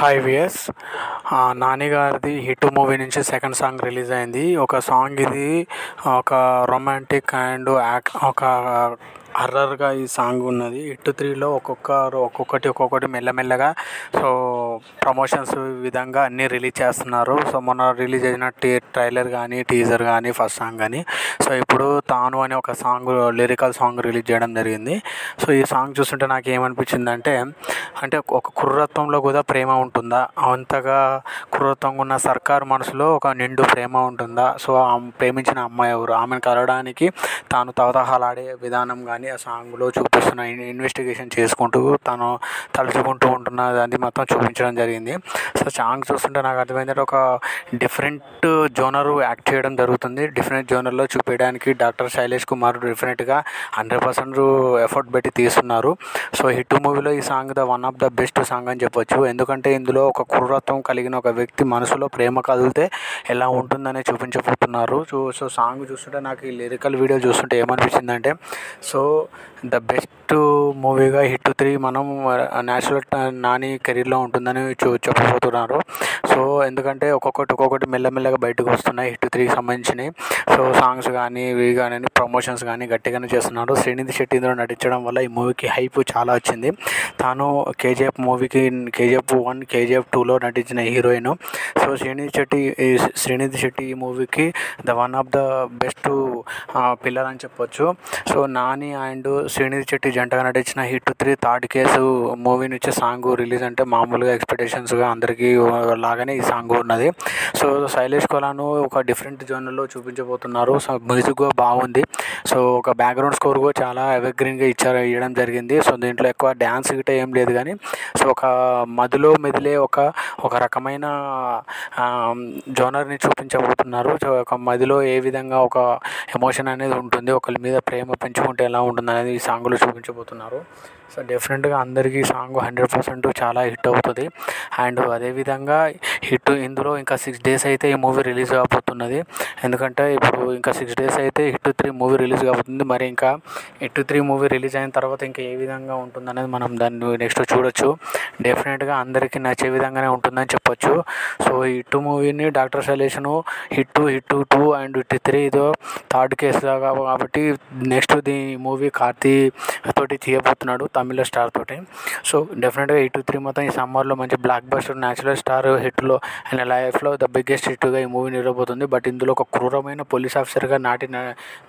Hi విఎస్. నాని గారిది hit movie నుంచి సెకండ్ సాంగ్ రిలీజ్ అయింది. ఒక సాంగ్ ఇది ఒక రొమాంటిక్ అండ్ ఒక హర్రర్గా ఈ సాంగ్ ఉన్నది. హిట్ 3లో ఒక్కొక్కటి మెల్లమెల్లగా సో ప్రమోషన్స్ విధంగా అన్నీ రిలీజ్ చేస్తున్నారు. సో మొన్న రిలీజ్ అయిన ట్రైలర్ కానీ టీజర్ కానీ ఫస్ట్ సాంగ్ కానీ సో ఇప్పుడు తాను అనే ఒక సాంగ్ లిరికల్ సాంగ్ రిలీజ్ చేయడం జరిగింది. సో ఈ సాంగ్ చూస్తుంటే నాకు ఏమనిపించిందంటే ఒక క్రూరత్వంలో కూడా ప్రేమ ఉంటుందా, అంతగా క్రూరత్వంగా ఉన్న సర్కార్ మనసులో ఒక నిండు ప్రేమ ఉంటుందా, సో ప్రేమించిన అమ్మాయి ఎవరు, ఆమెను కలవడానికి తాను తహతహలాడే విధానం కానీ ఆ సాంగ్లో చూపిస్తున్న ఇన్వెస్టిగేషన్ చేసుకుంటూ తను తలుచుకుంటూ ఉంటున్న దాన్ని మొత్తం చూపించడం జరిగింది. సో సాంగ్ చూస్తుంటే నాకు అర్థమైందంటే ఒక డిఫరెంట్ జోనర్ యాక్ట్ చేయడం జరుగుతుంది. డిఫరెంట్ జోనర్లో చూపించడానికి డాక్టర్ శైలేష్ కుమార్ డెఫినెట్గా 100% ఎఫర్ట్ పెట్టి తీస్తున్నారు. సో హిట్ మూవీలో ఈ song one of the best song అని చెప్పొచ్చు. ఎందుకంటే ఇందులో ఒక క్రూరత్వం కలిగిన ఒక వ్యక్తి మనసులో ప్రేమ కదిలితే ఎలా ఉంటుందని చూపించబోతున్నారు. సో సాంగ్ చూస్తుంటే నాకు ఈ లిరికల్ వీడియో చూస్తుంటే ఏమనిపించిందంటే సో ద బెస్ట్ మూవీగా హిట్ 3 మనం నేచురల్ నాని కెరీర్లో ఉంటుందని చెప్పబోతున్నారు. సో ఎందుకంటే ఒక్కొక్కటి మెల్లమెల్లగా బయటకు వస్తున్నాయి హిట్ 3కి సంబంధించినవి. సో సాంగ్స్ కానీ ఇవి కానీ ప్రమోషన్స్ కానీ గట్టిగానే చేస్తున్నారు. శ్రీనిధి శెట్టి ఇందులో నటించడం వల్ల ఈ మూవీకి హైప్ చాలా వచ్చింది. తాను కేజీఎఫ్ మూవీకి కేజీఎఫ్ 1 కేజీఎఫ్ 2లో నటించిన హీరోయిన్. సో శ్రీనిధి శెట్టి ఈ మూవీకి one of the best pillar అని చెప్పొచ్చు. సో నాని అండ్ శ్రీనిధి శెట్టి జంటగా నటించిన హిట్ 3 థర్డ్ కేసు మూవీ నుంచి సాంగ్ రిలీజ్ అంటే మామూలుగా ఎక్స్పెక్టేషన్స్గా అందరికీ లాగానే ఈ సాంగ్ ఉన్నది. సో శైలేష్ కొలాను ఒక డిఫరెంట్ జోనర్లో చూపించబోతున్నారు. సో మ్యూజిక్ కూడా బాగుంది. సో ఒక బ్యాక్గ్రౌండ్ స్కోర్ కూడా చాలా ఎవర్గ్రీన్గా ఇవ్వడం జరిగింది. సో దీంట్లో ఎక్కువ డ్యాన్స్ గిట్ట ఏం లేదు కానీ సో ఒక మదిలో మెదిలే ఒక రకమైన జోనర్ని చూపించబోతున్నారు. సో ఒక మదిలో ఏ విధంగా ఒక ఎమోషన్ అనేది ఉంటుంది, ఒకరి మీద ప్రేమ పెంచుకుంటే ఎలా ఉంటుంది అనేది ఈ సాంగ్లో చూపించబోతున్నారు. సో డెఫినెట్గా అందరికీ ఈ సాంగ్ 100% చాలా హిట్ అవుతుంది. అండ్ అదేవిధంగా ఇందులో ఇంకా 6 days అయితే ఈ మూవీ రిలీజ్ కాబోతున్నది. ఎందుకంటే ఇప్పుడు ఇంకా 6 days అయితే హిట్ 3 మూవీ రిలీజ్ కాబోతుంది. మరి ఇంకా హిట్ 3 మూవీ రిలీజ్ అయిన తర్వాత ఇంకా ఏ విధంగా ఉంటుందనేది మనం దాన్ని నెక్స్ట్ చూడొచ్చు. డెఫినెట్గా అందరికీ నచ్చే విధంగానే ఉంటుందని చెప్పొచ్చు. సో ఈ హిట్ మూవీని డాక్టర్ శైలేష్ను హిట్ 2 అండ్ హిట్ 3 ఇదో థర్డ్ కేసు కాబట్టి నెక్స్ట్ ఈ మూవీ కార్తీ తోటి తీయబోతున్నాడు, తమిళ స్టార్ తోటి. సో డెఫినెట్గా హిట్ 3 మొత్తం ఈ సమ్మర్లో మంచి బ్లాక్ బస్టర్ న్యాచురల్ స్టార్ హిట్లో ఆయన లైఫ్లో ద బిగ్గెస్ట్ హిట్గా ఈ మూవీ నిలబోతుంది. బట్ ఇందులో ఒక క్రూరమైన పోలీస్ ఆఫీసర్గా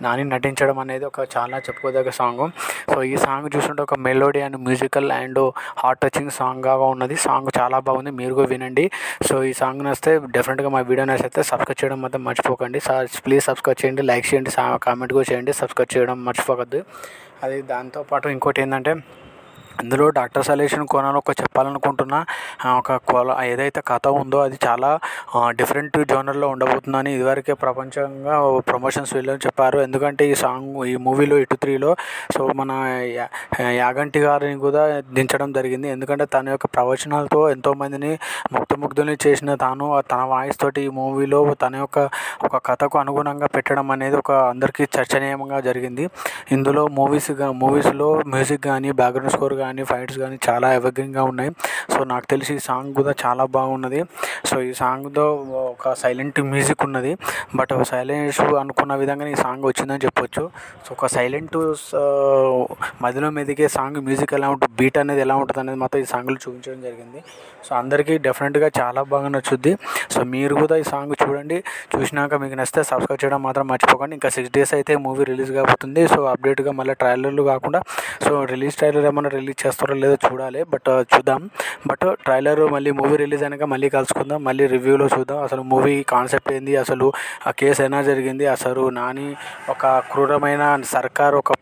నాని నటించడం అనేది ఒక చాలా చెప్పుకోదగ్గ సాంగ్. సో ఈ సాంగ్ చూస్తుంటే ఒక melody and musical and heart touching సాంగ్గా ఉన్నది. సాంగ్ చాలా బాగుంది, మీరు కూడా వినండి. సో ఈ సాంగ్ నచ్చితే డెఫినెట్గా మా వీడియో నచ్చితే సబ్స్క్రైబ్ చేయడం మాత్రం మర్చిపోకండి. ప్లీజ్ సబ్స్క్రైబ్ చేయండి, లైక్ చేయండి, కామెంట్ కూడా చేయండి, సబ్స్క్రైబ్ చేయడం మర్చిపోవద్దు. అది దాంతోపాటు ఇంకోటి ఏంటంటే అందులో డాక్టర్ శైలేష్ కొనాను చెప్పాలనుకుంటున్న ఏదైతే కథ ఉందో అది చాలా డిఫరెంట్ జోనర్లో ఉండబోతుందని ఇదివరకే ప్రపంచంగా ప్రమోషన్స్ వెళ్ళని చెప్పారు. ఎందుకంటే ఈ మూవీలో హిట్ 3లో సో మన యాగంటి గారిని కూడా దించడం జరిగింది. ఎందుకంటే తన యొక్క ప్రవచనాలతో ఎంతోమందిని ముగ్ధుల్ని చేసిన తన వాయిస్ తోటి ఈ మూవీలో తన యొక్క ఒక కథకు అనుగుణంగా పెట్టడం అనేది ఒక అందరికీ చర్చనీయంగా జరిగింది. ఇందులో మూవీస్లో మ్యూజిక్ కానీ బ్యాక్గ్రౌండ్ స్కోర్ కానీ ఫైట్స్ కానీ చాలా ఎవర్గ్రీన్గా ఉన్నాయి. సో నాకు తెలిసి ఈ సాంగ్ కూడా చాలా బాగున్నది. సో ఈ సాంగ్లో ఒక సైలెంట్ మ్యూజిక్ ఉన్నది. బట్ శైలేష్ అనుకున్న విధంగానే ఈ సాంగ్ వచ్చిందని చెప్పొచ్చు. సో ఒక సైలెంట్ మధ్యలో మెదిగే సాంగ్ మ్యూజిక్ ఎలా ఉంటుంది, బీట్ అనేది ఎలా ఉంటుంది అనేది మాత్రం ఈ సాంగ్లో చూపించడం జరిగింది. సో అందరికీ డెఫినెట్గా చాలా బాగా నచ్చుద్ది. సో మీరు కూడా ఈ సాంగ్ చూడండి, చూసినాక మీకు నచ్చితే సబ్స్క్రైబ్ చేయడం మాత్రం మర్చిపోకండి. ఇంకా 6 days అయితే మూవీ రిలీజ్ కాబోతుంది. సో అప్డేట్గా మళ్ళీ ట్రైలర్లు కాకుండా సో ట్రైలర్ ఏమైనా రిలీజ్ చేస్తారో లేదో చూడాలి. బట్ చూద్దాం. బట్ ట్రైలర్ మళ్ళీ మూవీ రిలీజ్ అయినాక మళ్ళీ కలుసుకుందాం, మళ్ళీ రివ్యూలో చూద్దాం. అసలు మూవీ కాన్సెప్ట్ ఏంది, అసలు ఆ కేసు ఎలా జరిగింది, అసలు నాని ఒక క్రూరమైన సర్కార్ ఒక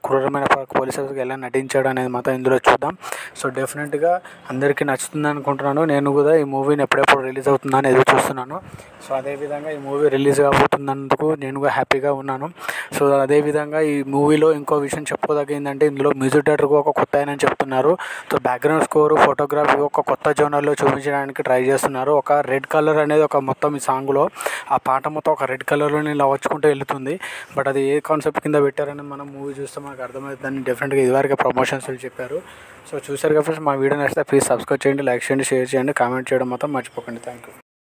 క్రూరమైన పోలీస్ ఆఫీసర్కి ఎలా నటించాడు అనేది మాత్రం ఇందులో చూద్దాం. సో డెఫినెట్గా అందరికీ నచ్చుతుంది అనుకుంటున్నాను. నేను కూడా ఈ మూవీని ఎప్పుడెప్పుడు రిలీజ్ అవుతుందని ఎదురు చూస్తున్నాను. సో అదేవిధంగా ఈ మూవీ రిలీజ్ కాబోతున్నందుకు నేను కూడా హ్యాపీగా ఉన్నాను. సో అదేవిధంగా ఈ మూవీలో ఇంకో విషయం చెప్పుకోదగ్గ ఇందులో మ్యూజిక్ డైరెక్టర్ ఒక కొత్త ఆయన అని చెప్తున్నారు. సో బ్యాక్గ్రౌండ్ స్కోరు, ఫోటోగ్రఫీ ఒక కొత్త జోనర్లో చూపించడానికి ట్రై చేస్తున్నారు. ఒక రెడ్ కలర్ అనేది ఒక మొత్తం ఈ సాంగ్లో ఆ పాట మొత్తం ఒక రెడ్ కలర్లో ఇలా వచ్చుకుంటూ వెళ్తుంది. బట్ అది ఏ కాన్సెప్ట్ కింద పెట్టారని మనం మూవీ చూస్తే మనకు అర్థమవుతుందని డెఫినెట్గా ఇదివరకే ప్రమోషన్స్ చెప్పారు. సో చూసారు కదా ఫ్రెండ్స్, మా వీడియో నచ్చితే ప్లీజ్ సబ్స్క్రైబ్ చేయండి, లైక్ చేయండి, షేర్ చేయండి, కామెంట్ చేయడం మాత్రం మర్చిపోకండి. Thank you.